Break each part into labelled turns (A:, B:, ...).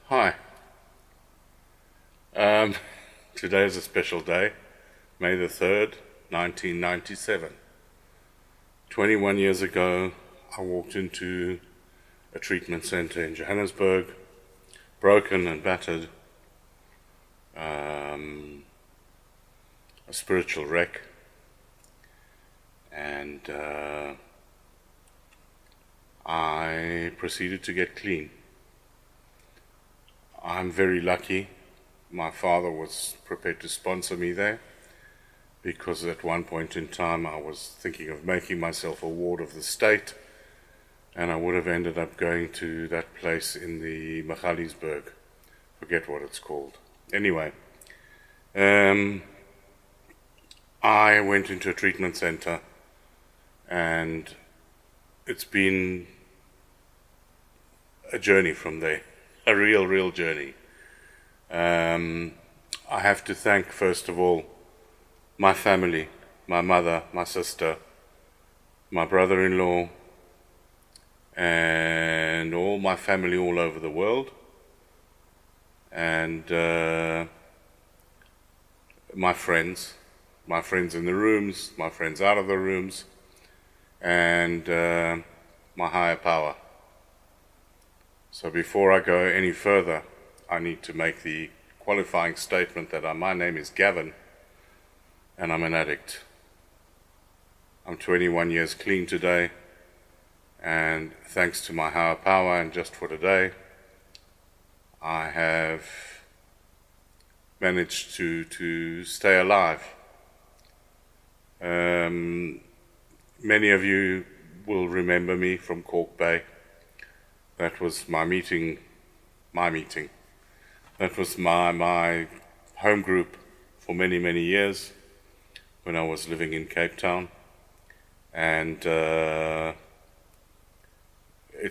A: Hi. Um, Today is a special day, May the 3rd, 1997. 21 years ago, I walked into a treatment center in Johannesburg, broken and battered, a spiritual wreck, and I proceeded to get clean. I'm very lucky. My father was prepared to sponsor me there because at one point in time I was thinking of making myself a ward of the state, and I would have ended up going to that place in the Magaliesburg. Forget what it's called. Anyway, I went into a treatment center, and it's been a journey from there, a real journey. I have to thank, first of all, my family, my mother, my sister, my brother-in-law, and all my family all over the world, and my friends in the rooms, my friends out of the rooms, and my higher power. So before I go any further, I need to make the qualifying statement that my name is Gavin, and I'm an addict. I'm 21 years clean today, and thanks to my higher power and just for today, I have managed to stay alive. Many of you will remember me from Cork Bay. That was my meeting. That was my home group for many years when I was living in Cape Town, and it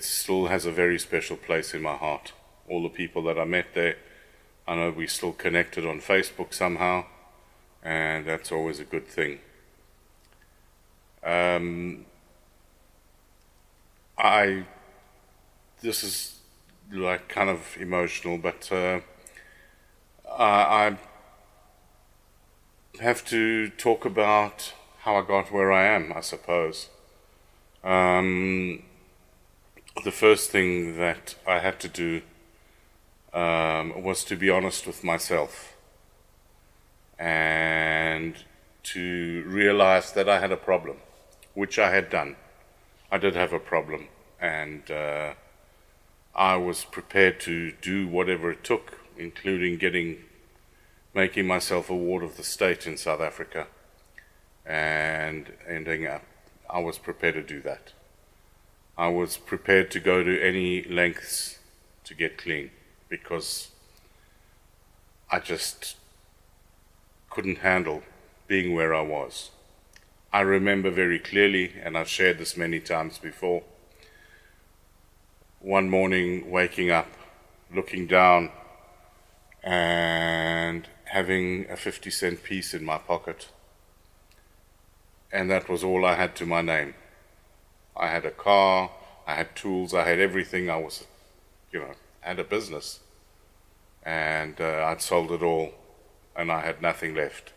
A: still has a very special place in my heart. All the people that I met there, I know we still connected on Facebook somehow, and that's always a good thing. This is like kind of emotional, but I have to talk about how I got where I am, I suppose. The first thing that I had to do was to be honest with myself and to realize that I had a problem, which I had done. I did have a problem, and I was prepared to do whatever it took, including making myself a ward of the state in South Africa, and ending up, I was prepared to do that. I was prepared to go to any lengths to get clean, because I just couldn't handle being where I was. I remember very clearly, and I've shared this many times before, one morning waking up, looking down, and having a 50-cent piece in my pocket. And that was all I had to my name. I had a car, I had tools, I had everything. I had a business. And I'd sold it all, and I had nothing left.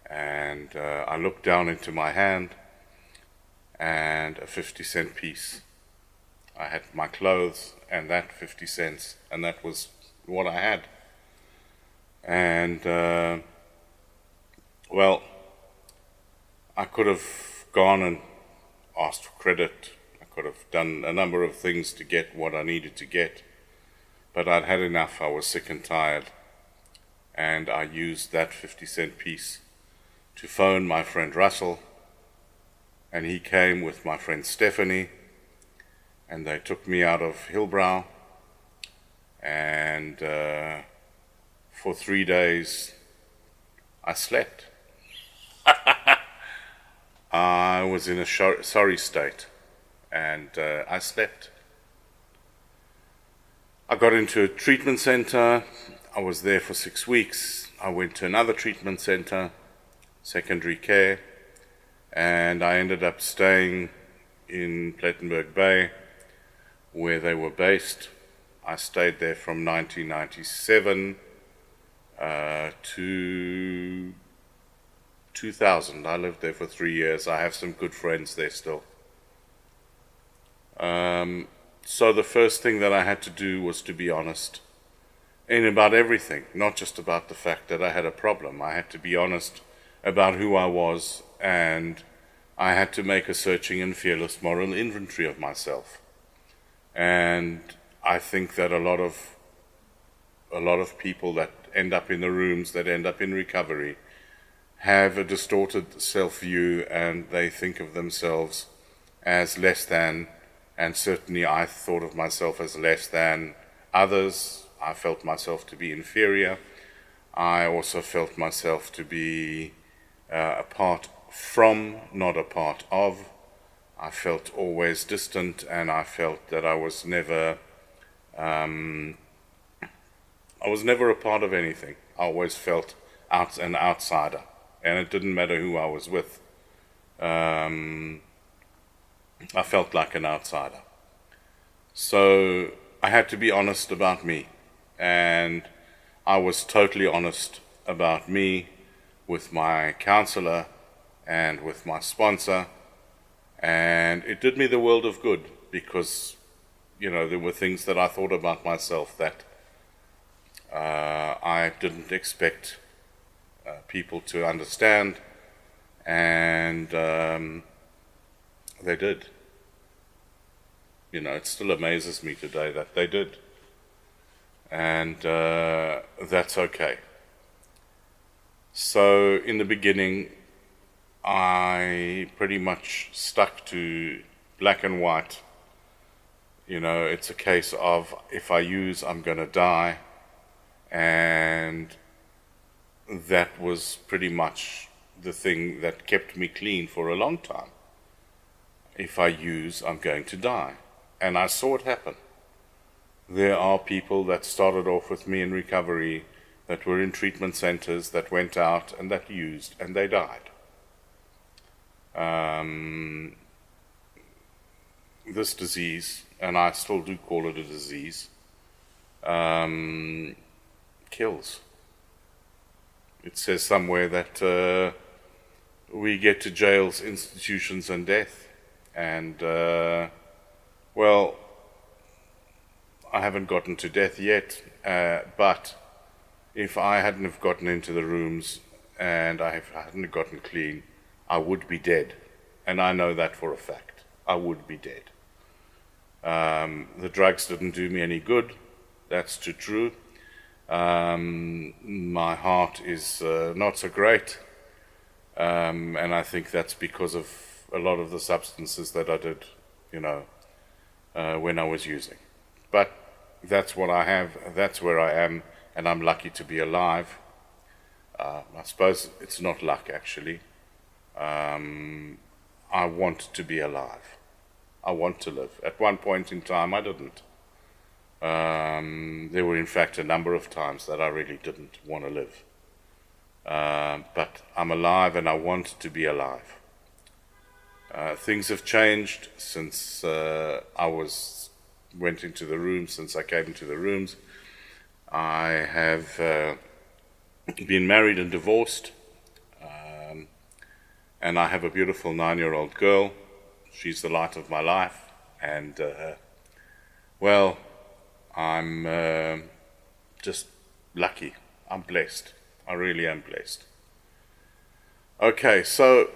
A: And I looked down into my hand, and a 50-cent piece. I had my clothes and that 50 cents, and that was what I had. And, I could have gone and asked for credit. I could have done a number of things to get what I needed to get, but I'd had enough. I was sick and tired, and I used that 50-cent piece to phone my friend Russell, and he came with my friend Stephanie, and they took me out of Hillbrow, and for 3 days I slept. I was in a sorry state, and I slept. I got into a treatment center. I was there for 6 weeks. I went to another treatment center, secondary care, and I ended up staying in Plettenberg Bay, where they were based. I stayed there from 1997 to 2000. I lived there for 3 years. I have some good friends there still. So the first thing that I had to do was to be honest in about everything, not just about the fact that I had a problem. I had to be honest about who I was, and I had to make a searching and fearless moral inventory of myself. And I think that a lot of people that end up in the rooms, that end up in recovery, have a distorted self-view, and they think of themselves as less than, and certainly I thought of myself as less than others. I felt myself to be inferior. I also felt myself to be apart from, not a part of. I felt always distant, and I felt that I was never a part of anything. I always felt an outsider, and it didn't matter who I was with. I felt like an outsider. So I had to be honest about me, and I was totally honest about me with my counselor and with my sponsor, and it did me the world of good, because there were things that I thought about myself that I didn't expect people to understand, and they did. It still amazes me today that they did, and that's okay. So in the beginning, I pretty much stuck to black and white. It's a case of, if I use, I'm going to die. And that was pretty much the thing that kept me clean for a long time. If I use, I'm going to die. And I saw it happen. There are people that started off with me in recovery, that were in treatment centers, that went out and that used, and they died. This disease, and I still do call it a disease, kills. It says somewhere that we get to jails, institutions, and death. And, well, I haven't gotten to death yet, but if I hadn't have gotten into the rooms and I hadn't have gotten clean, I would be dead. And I know that for a fact. I would be dead. The drugs didn't do me any good. That's too true. My heart is not so great. And I think that's because of a lot of the substances that I did, when I was using. But that's what I have. That's where I am. And I'm lucky to be alive. I suppose it's not luck, actually. I want to be alive. I want to live. At one point in time, I didn't. There were, in fact, a number of times that I really didn't want to live. But I'm alive, and I want to be alive. Things have changed since went into the rooms, since I came into the rooms. I have been married and divorced, and I have a beautiful 9-year-old girl. She's the light of my life, and well, I'm just lucky. I'm blessed. I really am blessed. Okay, so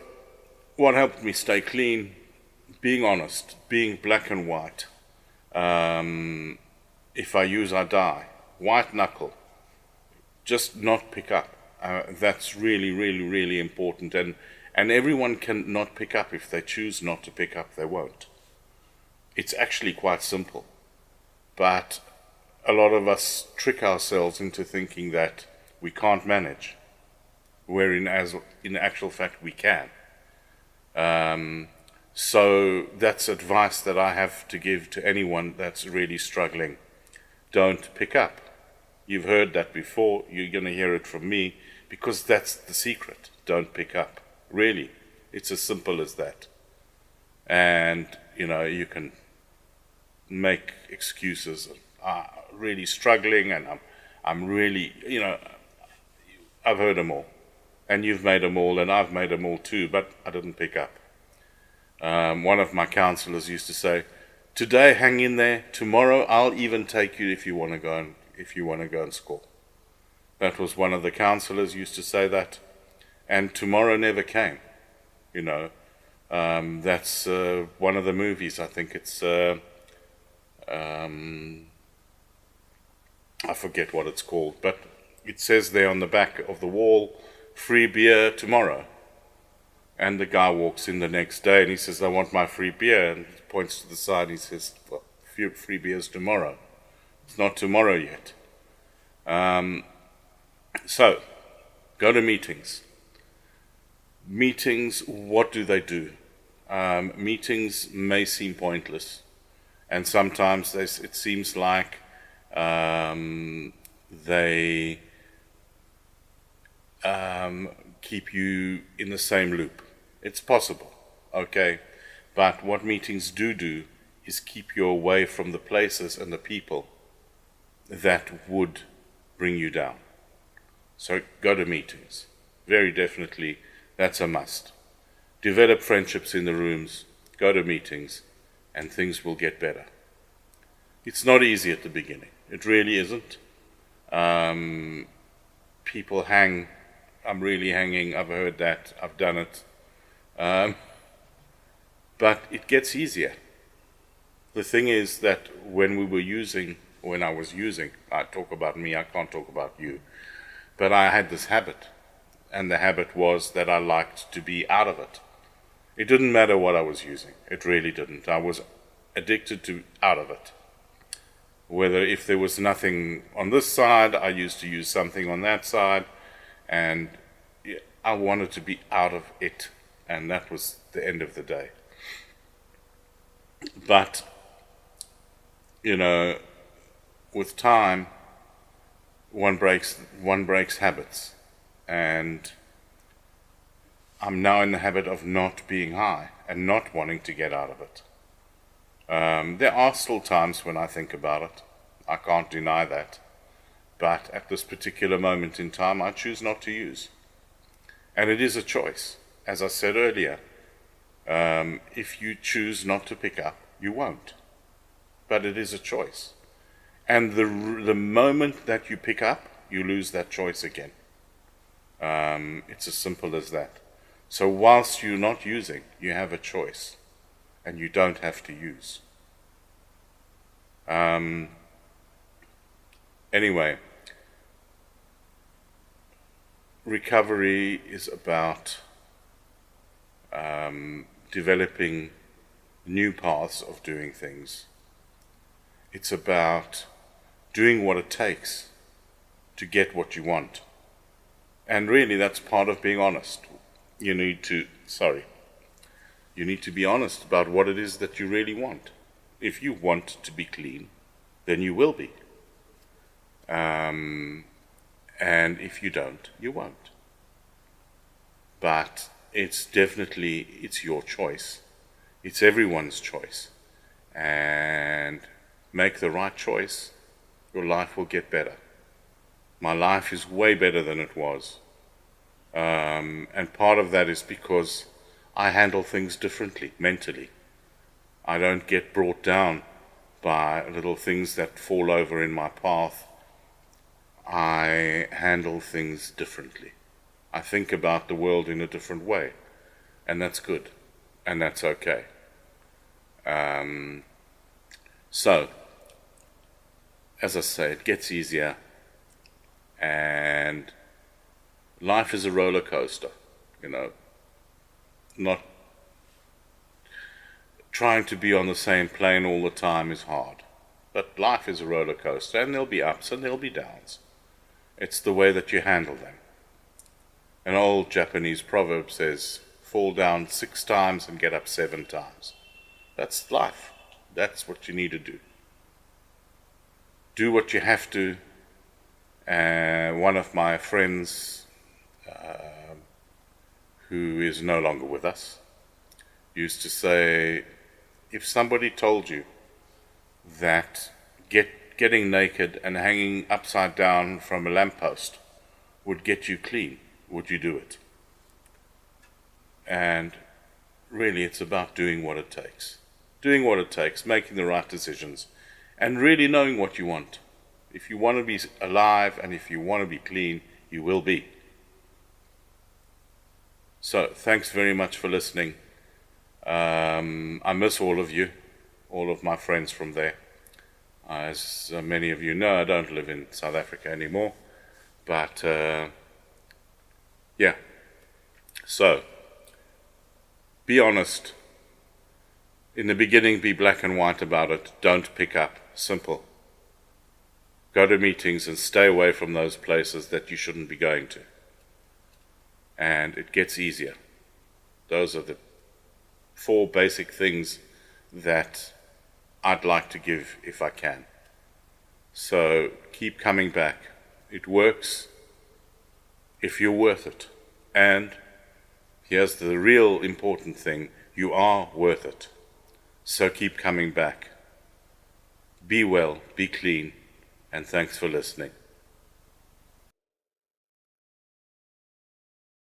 A: what helped me stay clean? Being honest, being black and white. If I use, I die. White knuckle. Just not pick up. That's really, really, really important. And everyone can not pick up. If they choose not to pick up, they won't. It's actually quite simple. But a lot of us trick ourselves into thinking that we can't manage, wherein in actual fact we can. So that's advice that I have to give to anyone that's really struggling. Don't pick up. You've heard that before. You're going to hear it from me, because that's the secret. Don't pick up. Really. It's as simple as that. And, you can make excuses. really struggling, and I'm really, I've heard them all, and you've made them all, and I've made them all too, but I didn't pick up. One of my counselors used to say, "Today, hang in there. Tomorrow, I'll even take you if you want to go and score." That was one of the counselors used to say that, and tomorrow never came. That's one of the movies. I think it's I forget what it's called, but it says there on the back of the wall, "Free beer tomorrow." And the guy walks in the next day and he says, "I want my free beer," and he points to the side and he says, "Well, free beer's tomorrow. It's not tomorrow yet." So, go to meetings. Meetings, what do they do? Meetings may seem pointless, and sometimes it seems like they keep you in the same loop. It's possible, okay? But what meetings do is keep you away from the places and the people that would bring you down. So go to meetings. Very definitely, that's a must. Develop friendships in the rooms, go to meetings, and things will get better. It's not easy at the beginning. It really isn't. People hang. I'm really hanging. I've heard that. I've done it. But it gets easier. The thing is that when I was using, I talk about me, I can't talk about you, but I had this habit, and the habit was that I liked to be out of it. It didn't matter what I was using. It really didn't. I was addicted to out of it. Whether if there was nothing on this side, I used to use something on that side, and I wanted to be out of it, and that was the end of the day. But, with time, one breaks habits, and I'm now in the habit of not being high and not wanting to get out of it. There are still times when I think about it. I can't deny that. But at this particular moment in time, I choose not to use. And it is a choice. As I said earlier, if you choose not to pick up, you won't. But it is a choice. And the moment that you pick up, you lose that choice again. It's as simple as that. So whilst you're not using, you have a choice. And you don't have to use. Anyway, recovery is about developing new paths of doing things. It's about doing what it takes to get what you want. And really, that's part of being honest. You need to be honest about what it is that you really want. If you want to be clean, then you will be. And if you don't, you won't. But it's your choice. It's everyone's choice. And make the right choice, your life will get better. My life is way better than it was. And part of that is because I handle things differently, mentally. I don't get brought down by little things that fall over in my path. I handle things differently. I think about the world in a different way. And that's good. And that's okay. So, as I say, it gets easier. And life is a roller coaster, Not trying to be on the same plane all the time is hard. But life is a roller coaster, and there'll be ups and there'll be downs. It's the way that you handle them. An old Japanese proverb says, fall down 6 times and get up 7 times. That's life. That's what you need to do. Do what you have to. One of my friends, who is no longer with us, used to say, if somebody told you that get getting naked and hanging upside down from a lamppost would get you clean, would you do it? And really, it's about doing what it takes. Doing what it takes, making the right decisions, and really knowing what you want. If you want to be alive and if you want to be clean, you will be. So, thanks very much for listening. I miss all of you, all of my friends from there. As many of you know, I don't live in South Africa anymore. But, yeah. So, be honest. In the beginning, be black and white about it. Don't pick up. Simple. Go to meetings and stay away from those places that you shouldn't be going to. And it gets easier. Those are the 4 basic things that I'd like to give if I can. So keep coming back. It works if you're worth it. And here's the real important thing. You are worth it. So keep coming back. Be well, be clean, and thanks for listening.